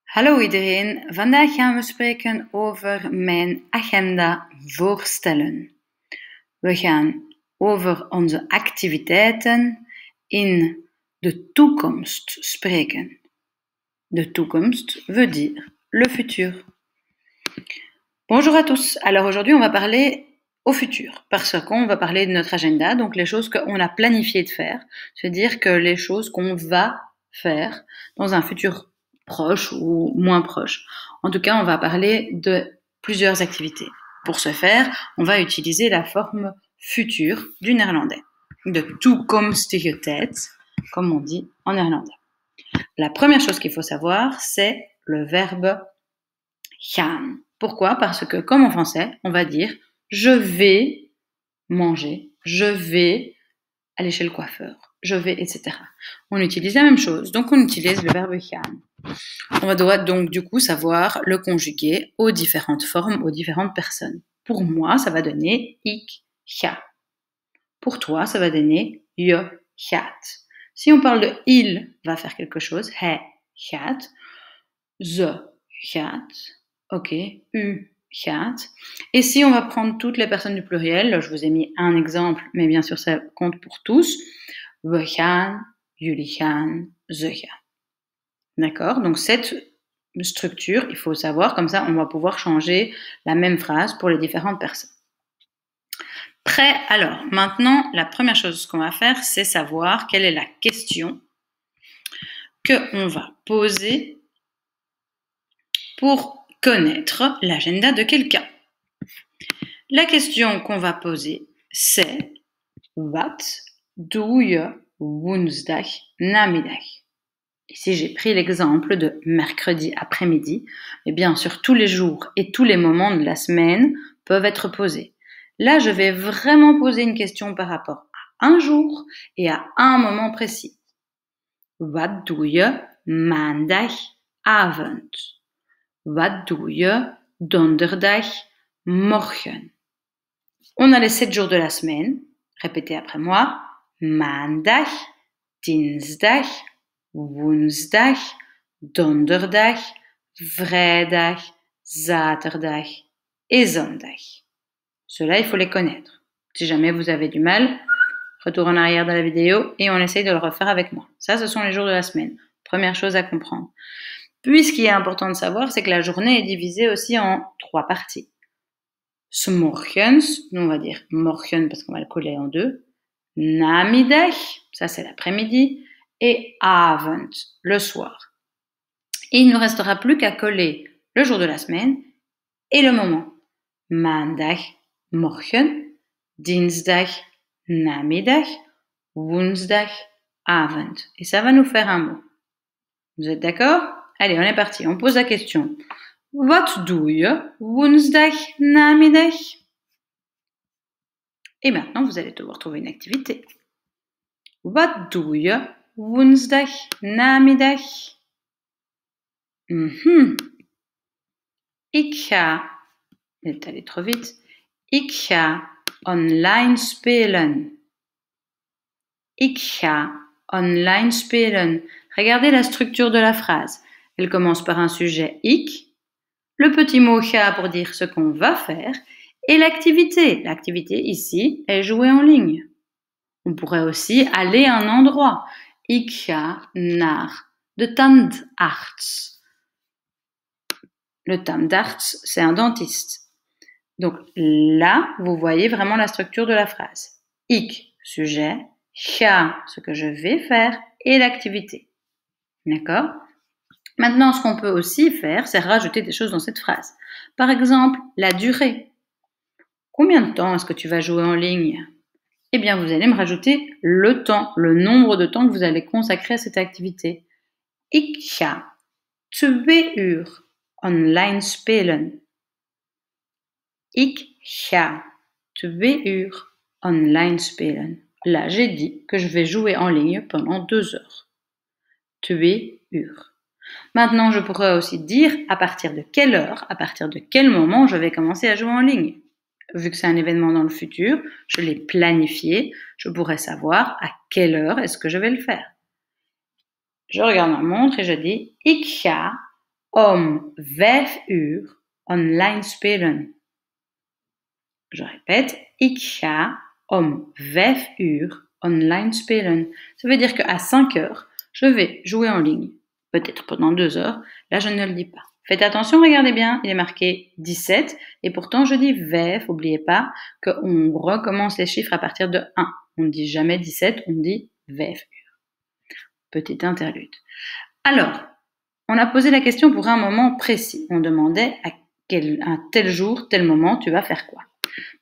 Hallo iedereen, vandaag gaan we spreken over mijn agenda voorstellen. We gaan over onze activiteiten in de toekomst spreken. De toekomst veut dire le futur. Bonjour à tous, alors aujourd'hui on va parler au futur, parce qu'on va parler de notre agenda, donc les choses qu'on a planifié de faire, c'est-à-dire que les choses qu'on va faire dans un futur proche ou moins proche. En tout cas, on va parler de plusieurs activités. Pour ce faire, on va utiliser la forme future du néerlandais, de toekomstige tijd, comme on dit en néerlandais. La première chose qu'il faut savoir, c'est le verbe gaan. Pourquoi? Parce que, comme en français, on va dire je vais manger, je vais aller chez le coiffeur, je vais, etc. On utilise la même chose, donc on utilise le verbe gaan. On doit donc du coup savoir le conjuguer aux différentes formes, aux différentes personnes. Pour moi, ça va donner ik ga. Pour toi, ça va donner je gaat. Si on parle de il va faire quelque chose, hij gaat, ze gaat, ok, u gaat. Et si on va prendre toutes les personnes du pluriel, je vous ai mis un exemple, mais bien sûr ça compte pour tous, we gaan, jullie gaan, ze gaan. D'accord? Donc cette structure, il faut savoir, comme ça on va pouvoir changer la même phrase pour les différentes personnes. Prêt? Alors, maintenant, la première chose qu'on va faire, c'est savoir quelle est la question qu'on va poser pour connaître l'agenda de quelqu'un. La question qu'on va poser, c'est Wat doe je woensdag namiddag? Ici, j'ai pris l'exemple de mercredi après-midi, mais bien sûr, tous les jours et tous les moments de la semaine peuvent être posés. Là, je vais vraiment poser une question par rapport à un jour et à un moment précis. Wat doe je maandagavond? Wat doe je donderdagmorgen? On a les 7 jours de la semaine. Répétez après moi. Maandag, dinsdag, woensdag, donderdag, vrijdag, zaterdag et zondag. Ceux-là, il faut les connaître. Si jamais vous avez du mal, retour en arrière de la vidéo et on essaye de le refaire avec moi. Ça, ce sont les jours de la semaine. Première chose à comprendre. Puis, ce qui est important de savoir, c'est que la journée est divisée aussi en 3 parties. 's morgens, nous on va dire morgen parce qu'on va le coller en 2. Namiddag, ça c'est l'après-midi. Et avond, le soir. Et il ne nous restera plus qu'à coller le jour de la semaine et le moment. Maandag, morgen, dinsdag, namiddag, woensdag, avond. Et ça va nous faire un mot. Vous êtes d'accord? Allez, on est parti. On pose la question. Wat doe je woensdag namiddag? Et maintenant, vous allez devoir trouver une activité. Wat doe je woensdag namiddag? Ik ga, het allé trop vite, ik ga online spelen. Ik ga online spelen. Regardez la structure de la phrase. Elle commence par un sujet ik, le petit mot ga pour dire ce qu'on va faire, et l'activité. L'activité ici est jouer en ligne. On pourrait aussi aller à un endroit. Ik ga naar de tandarts. Le tandarts, c'est un dentiste. Donc là, vous voyez vraiment la structure de la phrase. Ik, sujet, ga, ce que je vais faire, et l'activité. D'accord? Maintenant, ce qu'on peut aussi faire, c'est rajouter des choses dans cette phrase. Par exemple, la durée. Combien de temps est-ce que tu vas jouer en ligne? Eh bien, vous allez me rajouter le temps, le nombre de temps que vous allez consacrer à cette activité. Ik ga 2 uur online spelen. Ik ga 2 uur online spelen. Là, j'ai dit que je vais jouer en ligne pendant 2 heures. 2 uur. Maintenant, je pourrais aussi dire à partir de quelle heure, à partir de quel moment je vais commencer à jouer en ligne. Vu que c'est un événement dans le futur, je l'ai planifié, je pourrais savoir à quelle heure est-ce que je vais le faire. Je regarde ma montre et je dis Ik ga om 5 uur online spelen. Je répète, ik ga om 5 uur online spelen. Ça veut dire qu'à 5 heures, je vais jouer en ligne. Peut-être pendant 2 heures. Là, je ne le dis pas. Faites attention, regardez bien, il est marqué 17 et pourtant je dis 5. N'oubliez pas qu'on recommence les chiffres à partir de 1. On ne dit jamais 17, on dit 5 uur. Petite interlude. Alors, on a posé la question pour un moment précis. On demandait à tel jour, tel moment, tu vas faire quoi?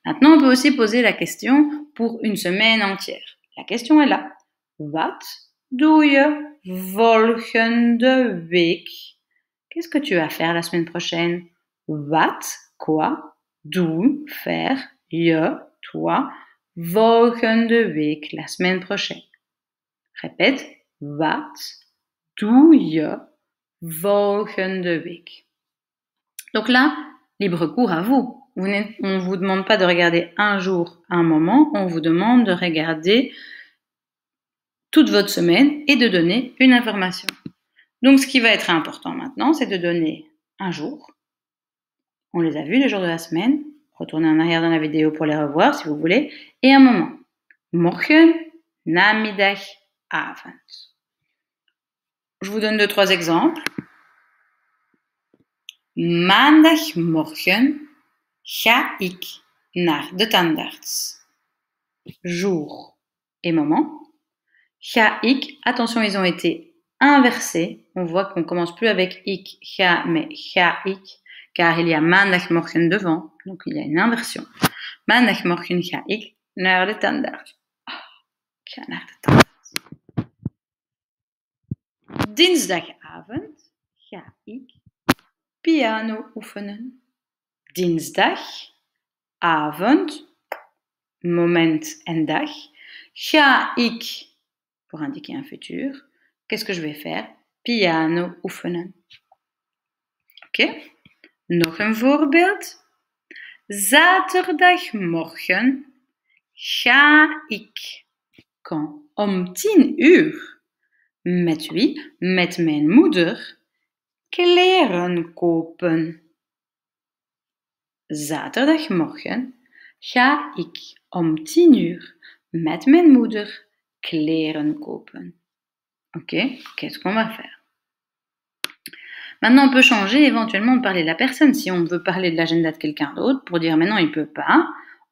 Maintenant, on peut aussi poser la question pour une semaine entière. La question est là. Wat doe je volgende week? Qu'est-ce que tu vas faire la semaine prochaine? Wat, quoi, doe, faire, je, toi, volgende week, la semaine prochaine. Répète, wat doe je volgende week? Donc là, libre cours à vous. On ne vous demande pas de regarder un jour, un moment, on vous demande de regarder toute votre semaine et de donner une information. Donc, ce qui va être important maintenant, c'est de donner un jour. On les a vus, les jours de la semaine. Retournez en arrière dans la vidéo pour les revoir si vous voulez. Et un moment. Morgen, namiddag, avond. Je vous donne 2-3 exemples. Maandagmorgen ga ik naar de tandarts. Jour et moment. Ga ik, attention, ils ont été inversés. On voit qu'on commence plus avec ik, ga, mais ga ik, car il y a maandagmorgen devant, donc il y a une inversion. Maandagmorgen ga ik naar de tandarts. Ik ga naar de tandarts. Dinsdagavond ga ik piano oefenen. Dinsdagavond, moment en dag, ga ik, pour indiquer un futur, qu'est-ce que je vais faire? Piano oefenen. Ok? Nog een voorbeeld. Zaterdagmorgen ga ik om 10 uur met wie? Met mijn moeder kleren kopen. Zaterdagmorgen ga ik om 10 uur met mijn moeder kleren kopen. Ok, qu'est-ce qu'on va faire? Maintenant, on peut changer éventuellement de parler de la personne. Si on veut parler de l'agenda de quelqu'un d'autre, pour dire mais non, il ne peut pas,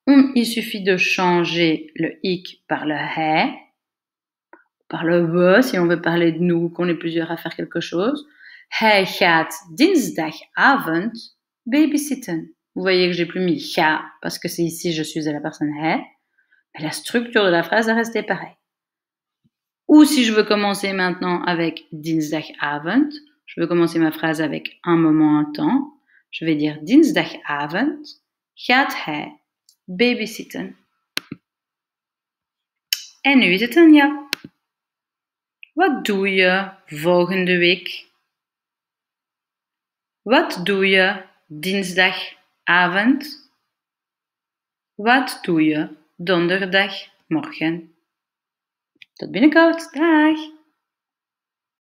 il suffit de changer le ik par le hij, par le we, si on veut parler de nous, qu'on est plusieurs à faire quelque chose. Hij gaat dinsdagavond babysitten. Vous voyez que j'ai plus mis ga, parce que c'est ici je suis à la personne hij, mais la structure de la phrase est restée pareille. Ou si je veux commencer maintenant avec dinsdagavond, je veux commencer ma phrase avec un moment, un temps. Je vais dire dinsdagavond gaat hij babysitten. En nu is het aan jou. Wat doe je volgende week? Wat doe je dinsdagavond? Wat doe je donderdagmorgen? Tot binnenkort. Dag!